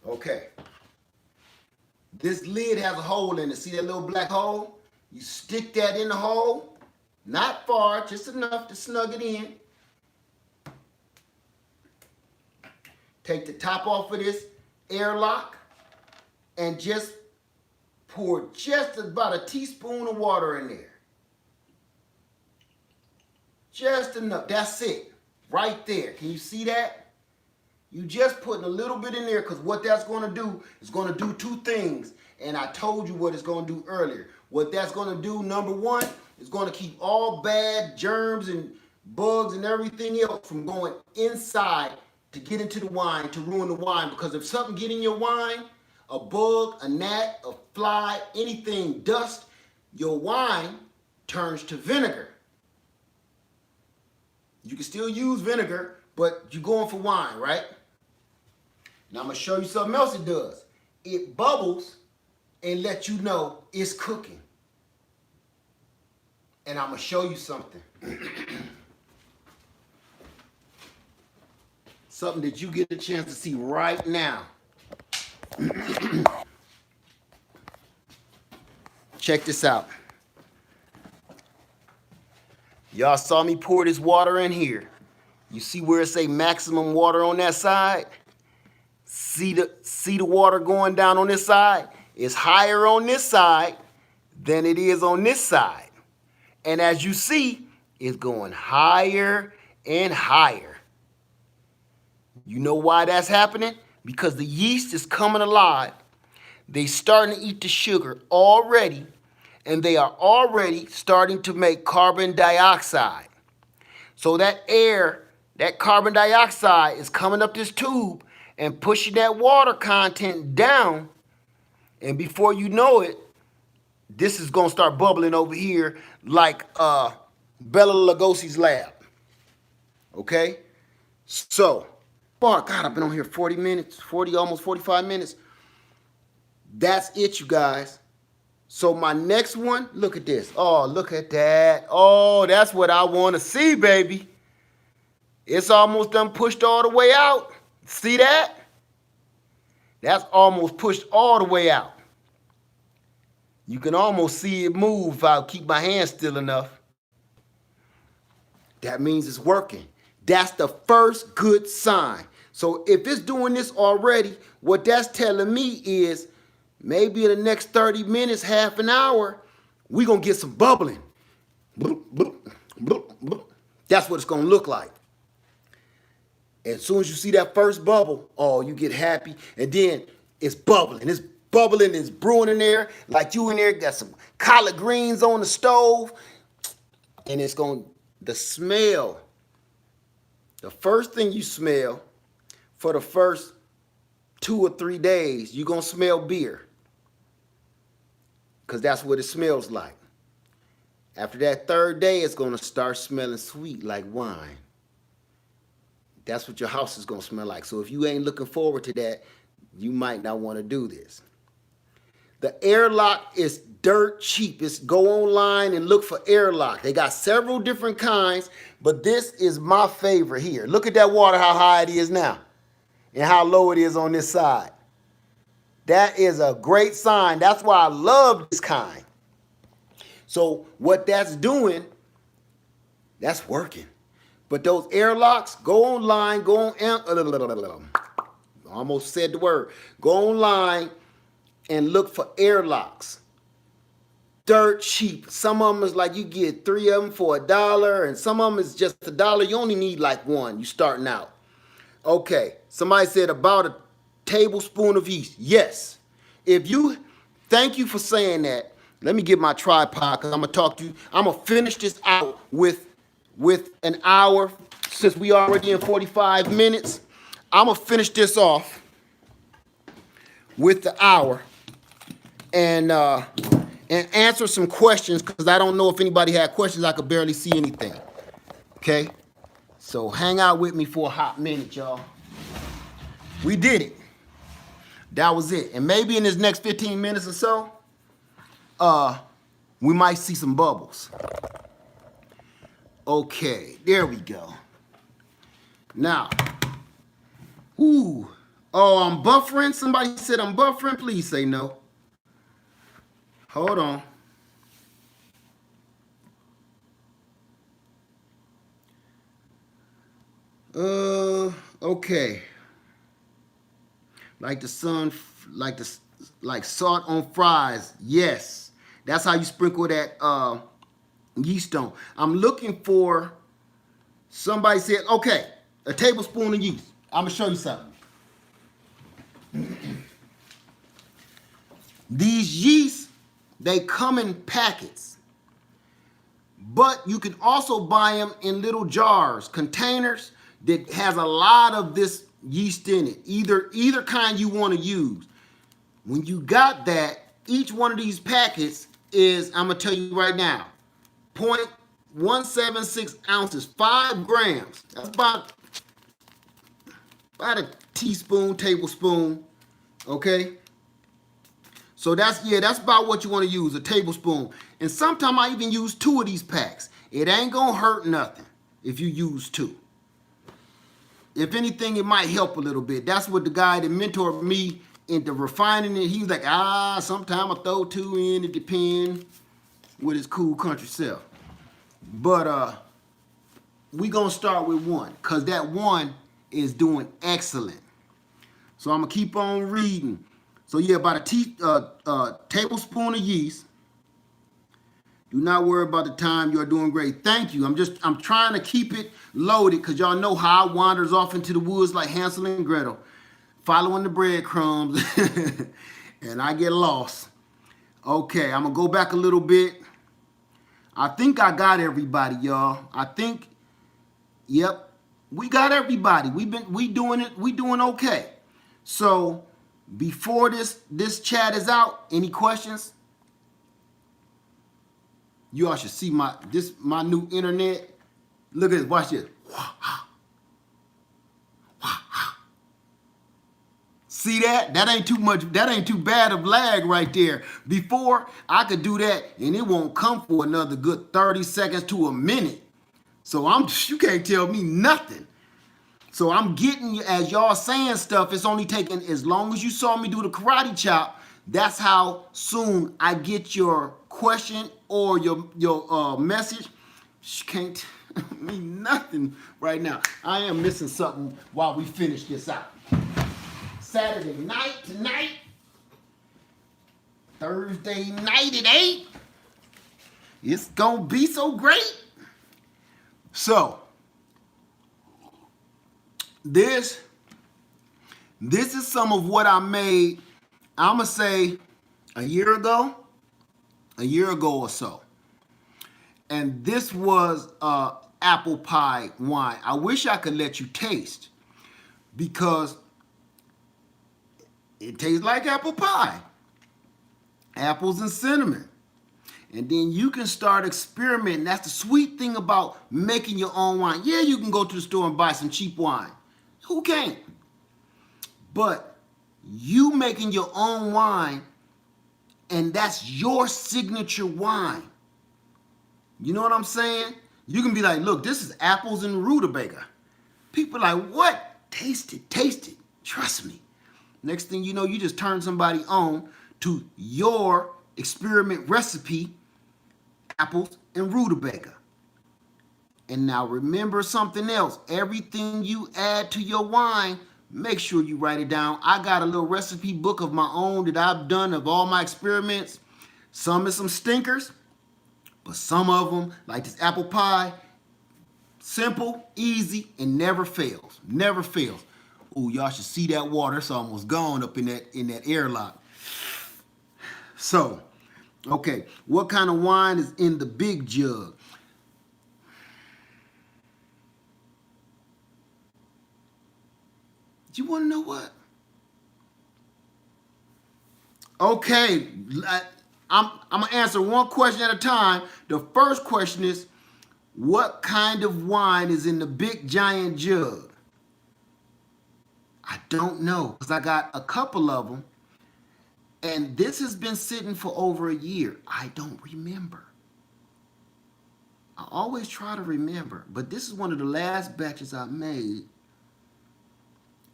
Okay. This lid has a hole in it. See that little black hole? You stick that in the hole. Not far, just enough to snug it in. Take the top off of this airlock and just pour just about a teaspoon of water in there. Just enough. That's it. Right there. Can you see that? You just putting a little bit in there, because what that's going to do is going to do 2 things. And I told you what it's going to do earlier. What that's going to do, number 1, is going to keep all bad germs and bugs and everything else from going inside to get into the wine, to ruin the wine. Because if something get in your wine, a bug, a gnat, a fly, anything, dust, your wine turns to vinegar. You can still use vinegar, but you're going for wine, right? Now I'm going to show you something else it does. It bubbles and lets you know it's cooking. And I'm going to show you something. Something that you get a chance to see right now. Check this out. Y'all saw me pour this water in here. You see where it say maximum water on that side? See the water going down on this side? It's higher on this side than it is on this side. And as you see, it's going higher and higher. You know why that's happening? Because the yeast is coming alive. They starting to eat the sugar already, and they are already starting to make carbon dioxide. So that air, that carbon dioxide is coming up this tube and pushing that water content down. And before you know it, this is going to start bubbling over here like Bela Lugosi's lab. Okay? So, oh God, I've been on here 40 minutes, almost 45 minutes. That's it, you guys. So my next one, look at this. Oh, look at that. Oh, that's what I want to see, baby. It's almost done pushed all the way out. See that? That's almost pushed all the way out. You can almost see it move if I keep my hand still enough. That means it's working. That's the first good sign. So if it's doing this already, what that's telling me is maybe in the next 30 minutes, half an hour, we're going to get some bubbling. That's what it's going to look like. As soon as you see that first bubble, oh, you get happy. And then it's bubbling. It's bubbling. It's brewing in there. Like you in there, got some collard greens on the stove. And it's going to, the smell, the first thing you smell for the first 2 or 3 days, you're going to smell beer. Because that's what it smells like. After that 3rd day, it's going to start smelling sweet like wine. That's what your house is going to smell like. So if you ain't looking forward to that, you might not want to do this. The airlock is dirt cheap. It's go online and look for airlock. They got several different kinds, but this is my favorite here. Look at that water, how high it is now. and how low it is on this side. That is a great sign. That's why I love this kind. So what that's doing, that's working. But those airlocks, go online, go on, almost said the word. Go online and look for airlocks. Dirt cheap. Some of them is like you get 3 of them for $1, and some of them is just $1. You only need like one. You starting out. Okay. Somebody said about a tablespoon of yeast. Yes. Thank you for saying that. Let me get my tripod because I'm gonna talk to you. I'm gonna finish this out with an hour since we already in 45 minutes. I'm gonna finish this off with the hour and answer some questions because I don't know if anybody had questions. I could barely see anything. Okay, so hang out with me for a hot minute, y'all. We did it. That was it. And maybe in this next 15 minutes or so, we might see some bubbles. Okay, there we go. Now, oh, I'm buffering. Somebody said I'm buffering. Please say no. Hold on. Okay. Like the sun, like salt on fries. Yes, that's how you sprinkle that yeast on. I'm looking for. Somebody said, okay, a tablespoon of yeast. I'm gonna show you something. These yeast, they come in packets, but you can also buy them in little jars, containers that has a lot of this yeast in it. Either kind you want to use. When you got that, each one of these packets is, I'm gonna tell you right now, 0.176 ounces, 5 grams. That's about a teaspoon, tablespoon. Okay. So that's about what you want to use, a tablespoon. And sometimes I even use 2 of these packs. It ain't gonna hurt nothing if you use 2. If anything, it might help a little bit. That's what the guy that mentored me into refining it, he was like, sometimes I throw 2 in, it depends, with his cool country self. But we gonna start with 1, because that 1 is doing excellent. So I'm gonna keep on reading. So yeah, about a tablespoon of yeast. Do not worry about the time. You're doing great. Thank you. I'm trying to keep it loaded because y'all know how I wanders off into the woods like Hansel and Gretel, following the breadcrumbs, and I get lost. Okay, I'm gonna go back a little bit. I think I got everybody, y'all. Yep, we got everybody. We doing it. We doing okay. So before this chat is out, any questions? You all should see my new internet. Look at this. Watch this. See that? That ain't too much. That ain't too bad of lag right there. Before, I could do that and it won't come for another good 30 seconds to a minute. So you can't tell me nothing. So I'm getting, as y'all saying stuff, it's only taking, as long as you saw me do the karate chop, that's how soon I get your question or your message. She can't tell me nothing right now. I am missing something while we finish this out. Saturday night tonight, Thursday night at 8. It's gonna be so great. So this is some of what I made, I'm gonna say a year ago or so. And this was apple pie wine. I wish I could let you taste because it tastes like apple pie. Apples and cinnamon. And then you can start experimenting. That's the sweet thing about making your own wine. Yeah, you can go to the store and buy some cheap wine. Who can't? But you making your own wine, and that's your signature wine. You know what I'm saying? You can be like, look, this is apples and rutabaga. People are like, what? Taste it, taste it. Trust me. Next thing you know, you just turn somebody on to your experiment recipe, apples and rutabaga. And now remember something else. Everything you add to your wine, make sure you write it down. I got a little recipe book of my own that I've done of all my experiments. Some is some stinkers, but some of them, like this apple pie, simple, easy, and never fails. Never fails. Ooh, y'all should see that water. It's almost gone up in that airlock. So, okay, what kind of wine is in the big jug? Do you want to know what? Okay, I'm gonna answer one question at a time. The first question is, what kind of wine is in the big giant jug? I don't know, because I got a couple of them, and this has been sitting for over a year. I don't remember. I always try to remember, but this is one of the last batches I made.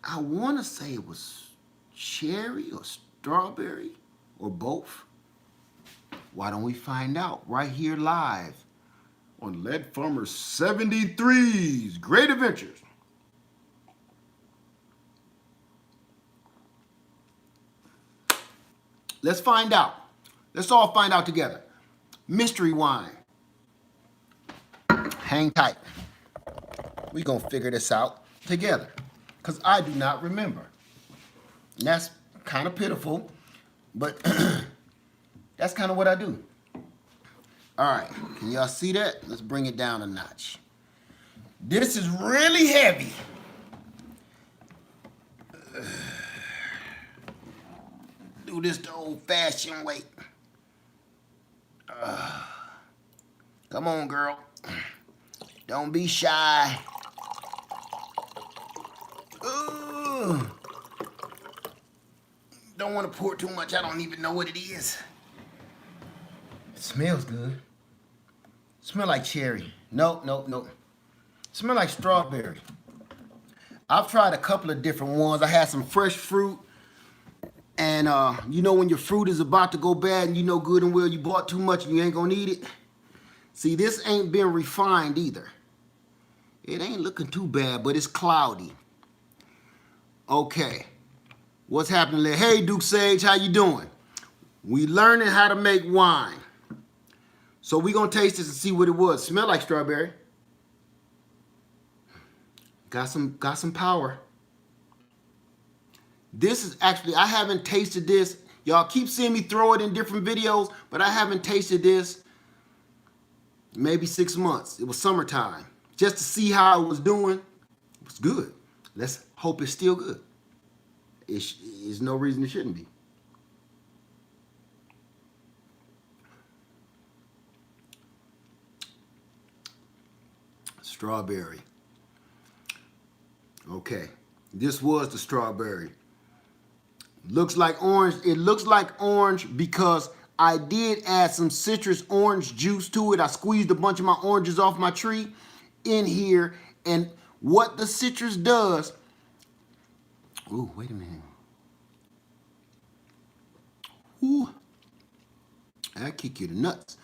I want to say it was cherry or strawberry or both. Why don't we find out right here live on Lead Farmer 73's Great Adventures. Let's find out. Let's all find out together. Mystery wine. Hang tight. We're going to figure this out together, because I do not remember. And that's kind of pitiful, but that's kind of what I do. All right, can y'all see that? Let's bring it down a notch. This is really heavy. Do this the old-fashioned way. Come on, girl. Don't be shy. Don't want to pour too much. I don't even know what it is. It smells good. Smell like cherry. Nope. Smell like strawberry. I've tried a couple of different ones. I had some fresh fruit. And you know when your fruit is about to go bad and you know good and well you bought too much and you ain't gonna need it? See, this ain't been refined either. It ain't looking too bad, but it's cloudy. Okay. What's happening there? Hey, Duke Sage, how you doing? We learning how to make wine. So we gonna taste this and see what it was. Smell like strawberry. Got some power. This is actually, I haven't tasted this. Y'all keep seeing me throw it in different videos, but I haven't tasted this maybe 6 months. It was summertime. Just to see how it was doing. It was good. Let's hope it's still good. There's no reason it shouldn't be. Strawberry. Okay, this was the strawberry. Looks like orange. It looks like orange because I did add some citrus orange juice to it. I squeezed a bunch of my oranges off my tree in here. And what the citrus does... Ooh, wait a minute. Ooh, that kick you to nuts.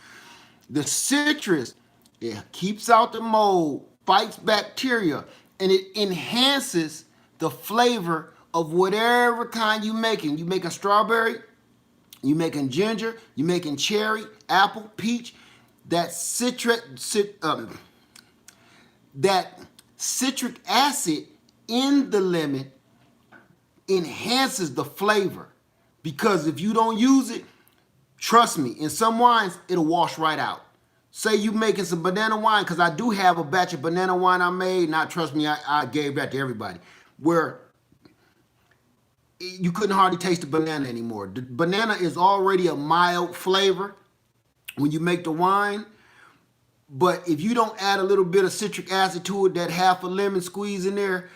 The citrus, it keeps out the mold, fights bacteria, and it enhances the flavor of whatever kind you making. You making strawberry, you making ginger, you making cherry, apple, peach. That citric acid in the lemon enhances the flavor, because if you don't use it, trust me, in some wines it'll wash right out. Say you making some banana wine, because I do have a batch of banana wine I made. Now trust me, I gave that to everybody, where you couldn't hardly taste the banana anymore. The banana is already a mild flavor when you make the wine, but if you don't add a little bit of citric acid to it, that half a lemon squeeze in there,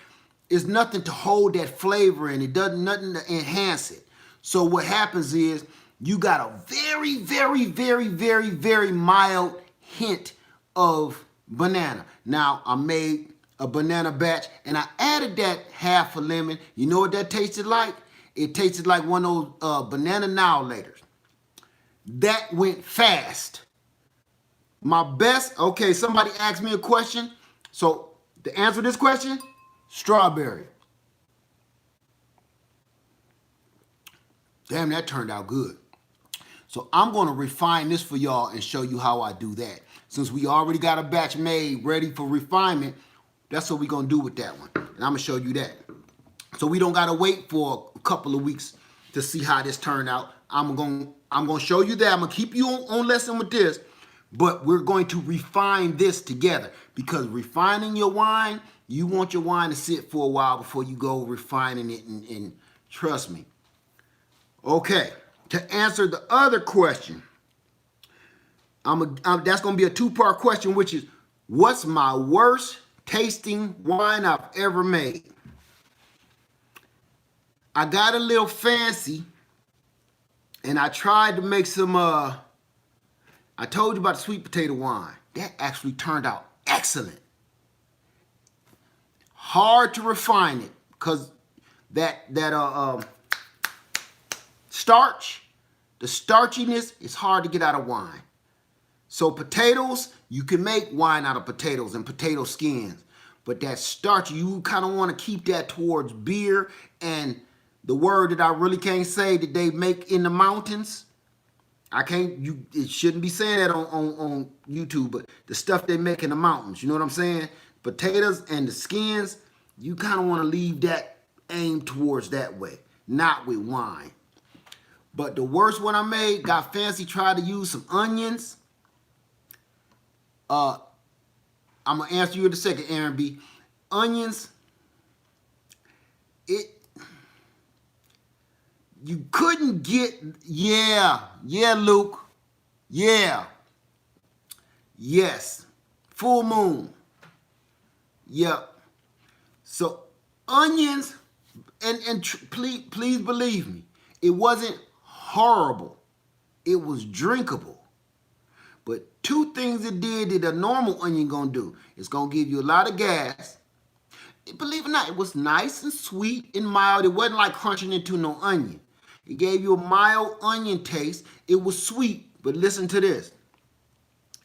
is nothing to hold that flavor in. It does nothing to enhance it. So what happens is you got a very, very, very, very, very mild hint of banana. Now, I made a banana batch, and I added that half a lemon. You know what that tasted like? It tasted like one of those banana now-laters. That went fast. My best, okay, somebody asked me a question. So to answer this question, strawberry. Damn, that turned out good. So I'm going to refine this for y'all and show you how I do that. Since we already got a batch made ready for refinement, that's what we're going to do with that one. And I'm going to show you that. So we don't got to wait for a couple of weeks to see how this turned out. I'm going to show you that. I'm going to keep you on lesson with this. But we're going to refine this together. Because refining your wine, you want your wine to sit for a while before you go refining it. And trust me. Okay. To answer the other question, that's going to be a two-part question, which is, what's my worst tasting wine I've ever made? I got a little fancy, and I tried to make some, I told you about the sweet potato wine. That actually turned out excellent. Hard to refine it, because that starch, the starchiness is hard to get out of wine. So potatoes, you can make wine out of potatoes and potato skins. But that starch, you kind of want to keep that towards beer and the word that I really can't say that they make in the mountains. It shouldn't be saying that on YouTube, but the stuff they make in the mountains, you know what I'm saying? Potatoes and the skins, you kind of want to leave that aim towards that way, not with wine. But the worst one I made, got fancy, tried to use some onions. I'm going to answer you in a second, Aaron B. Onions, you couldn't get, yeah, Luke, yeah, yes, full moon, yep. So onions, and please believe me, it wasn't horrible. It was drinkable. But two things it did that a normal onion gonna do. It's gonna give you a lot of gas. Believe it or not, it was nice and sweet and mild. It wasn't like crunching into no onion. It gave you a mild onion taste. It was sweet, but listen to this.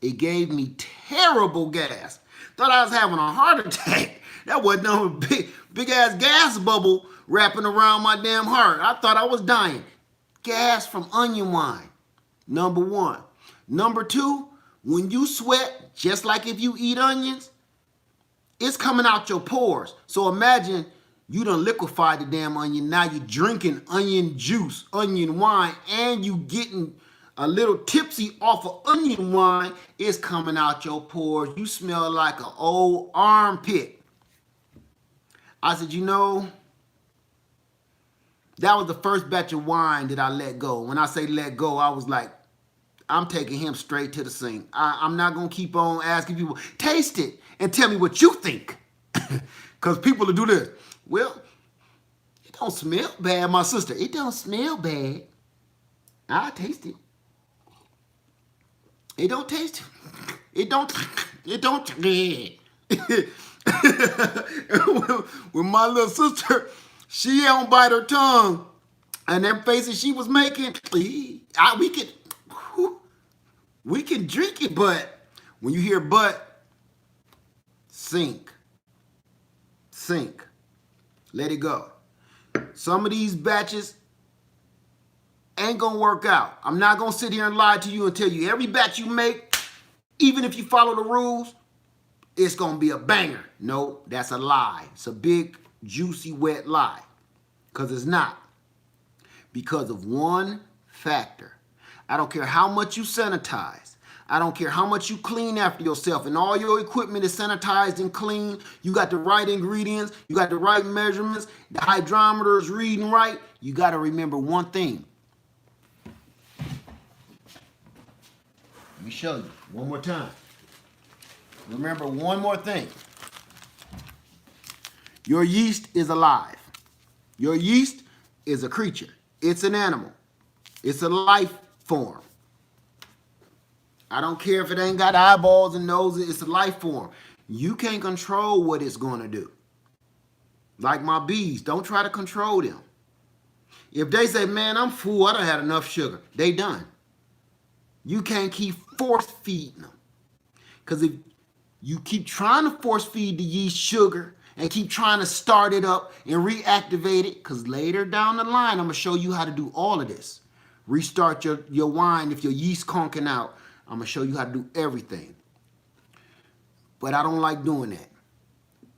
It gave me terrible gas. Thought I was having a heart attack. That wasn't no big ass gas bubble wrapping around my damn heart. I thought I was dying. Gas from onion wine, number one. Number two, when you sweat, just like if you eat onions, it's coming out your pores. So imagine you done liquefied the damn onion. Now you're drinking onion juice, onion wine, and you getting a little tipsy off of onion wine. It's coming out your pores. You smell like an old armpit. I said, you know, that was the first batch of wine that I let go. When I say let go, I was like, I'm taking him straight to the sink. I'm not going to keep on asking people, taste it and tell me what you think. Because people will do this. Well, it don't smell bad, my sister. It don't smell bad. I'll taste it. It don't taste. It don't. When my little sister, she don't bite her tongue. And them faces she was making, we can drink it, but when you hear but, sink. Let it go. Some of these batches ain't gonna work out. I'm not gonna sit here and lie to you and tell you every batch you make, even if you follow the rules, it's gonna be a banger. No, that's a lie. It's a big, juicy, wet lie. Because it's not. Because of one factor. I don't care how much you sanitize. I don't care how much you clean after yourself, and all your equipment is sanitized and clean. You got the right ingredients. You got the right measurements. The hydrometer is reading right. You got to remember one thing. Let me show you one more time. Remember one more thing. Your yeast is alive. Your yeast is a creature. It's an animal. It's a life form. I don't care if it ain't got eyeballs and noses. It's a life form. You can't control what it's going to do. Like my bees, don't try to control them. If they say, man, I'm full, I done had enough sugar, they done. You can't keep force feeding them. Because if you keep trying to force feed the yeast sugar and keep trying to start it up and reactivate it, because later down the line, I'm going to show you how to do all of this. Restart your wine if your yeast conking out. I'm going to show you how to do everything. But I don't like doing that.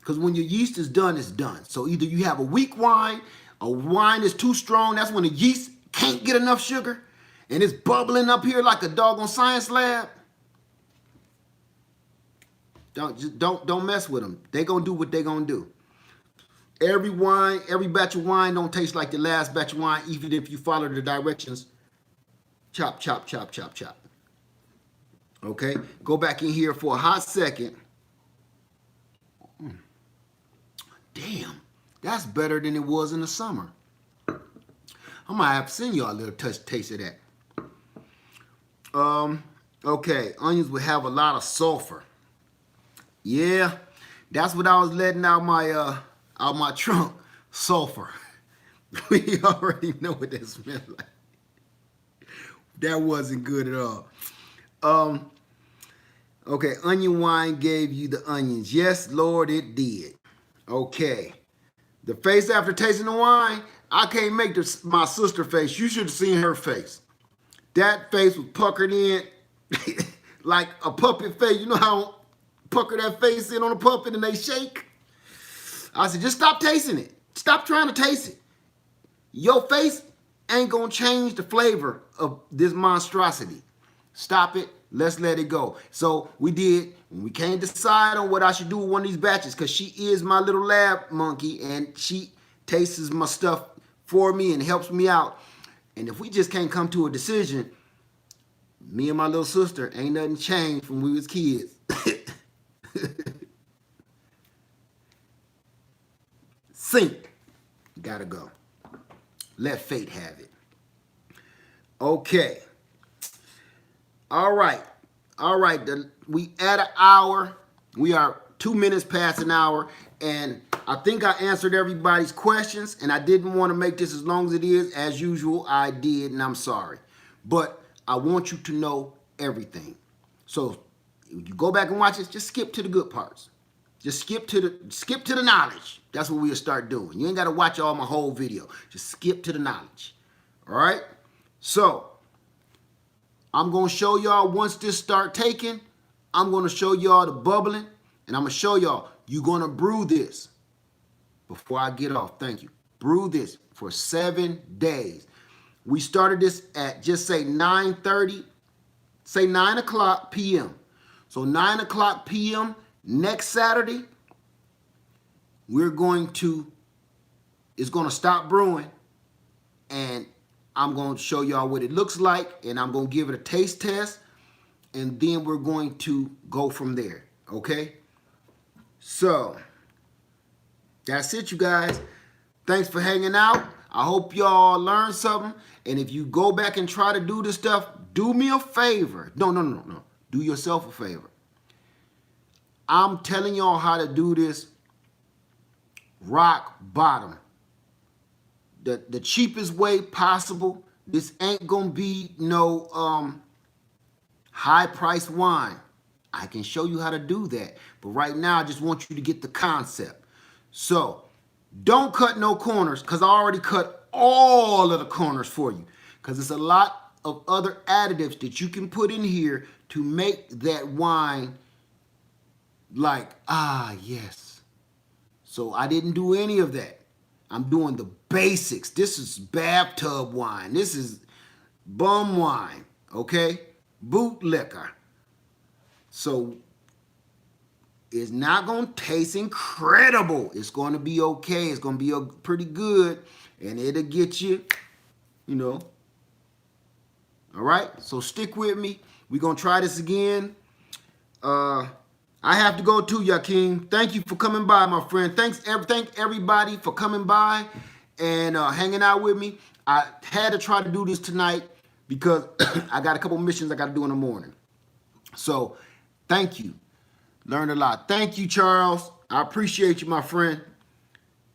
Because when your yeast is done, it's done. So either you have a weak wine, a wine is too strong, that's when the yeast can't get enough sugar, and it's bubbling up here like a doggone science lab. Don't mess with them. They gonna do what they gonna do. Every wine, every batch of wine don't taste like the last batch of wine, even if you follow the directions. Chop, chop, chop, chop, chop. Okay, go back in here for a hot second. Damn, that's better than it was in the summer. I might have to send y'all a little taste of that. Okay, onions will have a lot of sulfur. Yeah, that's what I was letting out my trunk, sulfur. We already know what that smells like. That wasn't good at all. Okay, onion wine gave you the onions. Yes, Lord, it did. Okay. The face after tasting the wine, I can't make my sister face. You should have seen her face. That face was puckered in like a puppet face. You know how pucker that face in on a puppet and they shake? I said, just stop tasting it. Stop trying to taste it. Your face ain't going to change the flavor of this monstrosity. Stop it. Let's let it go. So we can't decide on what I should do with one of these batches because she is my little lab monkey and she tastes my stuff for me and helps me out. And if we just can't come to a decision, me and my little sister ain't nothing changed from when we was kids. Sink. Gotta go. Let fate have it. Okay. All right. We at an hour. We are 2 minutes past an hour. And I think I answered everybody's questions. And I didn't want to make this as long as it is. As usual, I did. And I'm sorry. But I want you to know everything. So if you go back and watch this, just skip to the good parts. Just skip to the knowledge. That's what we'll start doing. You ain't got to watch all my whole video. Just skip to the knowledge. All right? So I'm going to show y'all once this start taking, I'm going to show y'all the bubbling, and I'm going to show y'all, you're going to brew this before I get off. Thank you. Brew this for 7 days. We started this at just say 9:30, say 9 o'clock p.m. So 9 o'clock p.m. next Saturday, it's going to stop brewing, and I'm going to show y'all what it looks like, and I'm going to give it a taste test, and then we're going to go from there, okay? So, that's it, you guys. Thanks for hanging out. I hope y'all learned something, and if you go back and try to do this stuff, do me a favor. No. Do yourself a favor. I'm telling y'all how to do this rock bottom. The cheapest way possible. This ain't gonna be no high price wine. I can show you how to do that. But right now, I just want you to get the concept. So don't cut no corners because I already cut all of the corners for you. Because there's a lot of other additives that you can put in here to make that wine like, yes. So I didn't do any of that. I'm doing the basics. This is bathtub wine. This is bum wine, okay? Boot liquor. So it's not going to taste incredible. It's going to be okay. It's going to be pretty good. And it'll get you, you know. All right? So stick with me. We're going to try this again. I have to go too, Yakeem. Thank you for coming by, my friend. Thank everybody for coming by and hanging out with me. I had to try to do this tonight because I got a couple missions I got to do in the morning. So, thank you. Learned a lot. Thank you, Charles. I appreciate you, my friend.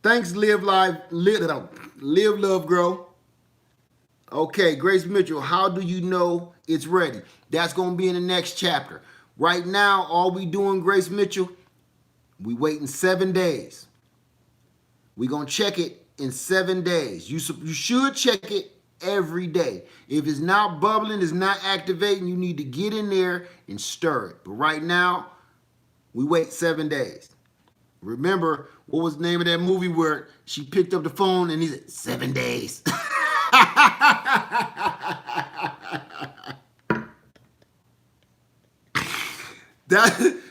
Thanks, Live Love, Grow. Okay, Grace Mitchell, how do you know it's ready? That's going to be in the next chapter. Right now, all we doing, Grace Mitchell, we waiting 7 days. We're going to check it in 7 days. You should check it every day. If it's not bubbling, it's not activating, you need to get in there and stir it. But right now, we wait 7 days. Remember, what was the name of that movie where she picked up the phone and he said, 7 days.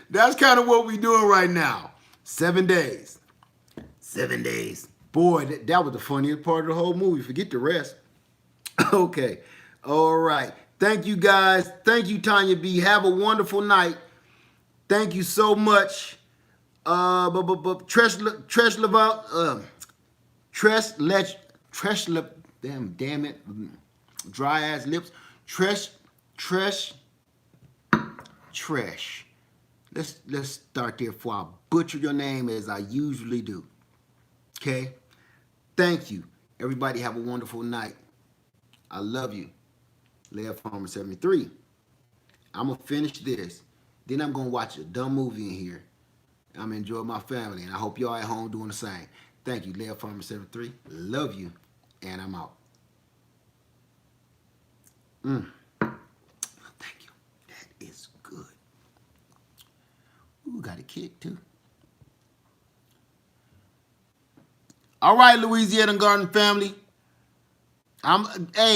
That's kind of what we're doing right now. 7 days. 7 days. Boy, that was the funniest part of the whole movie. Forget the rest. Okay. All right. Thank you, guys. Thank you, Tanya B. Have a wonderful night. Thank you so much. Damn it. Dry ass lips. Tresh. Let's start there before I butcher your name as I usually do. Okay? Thank you. Everybody have a wonderful night. I love you. Lev Farmer 73. I'm going to finish this. Then I'm going to watch a dumb movie in here. I'm going to enjoy my family. And I hope y'all at home doing the same. Thank you. Lev Farmer 73. Love you. And I'm out. Thank you. That is good. Ooh, got a kick too. All right, Louisiana Garden family. Hey.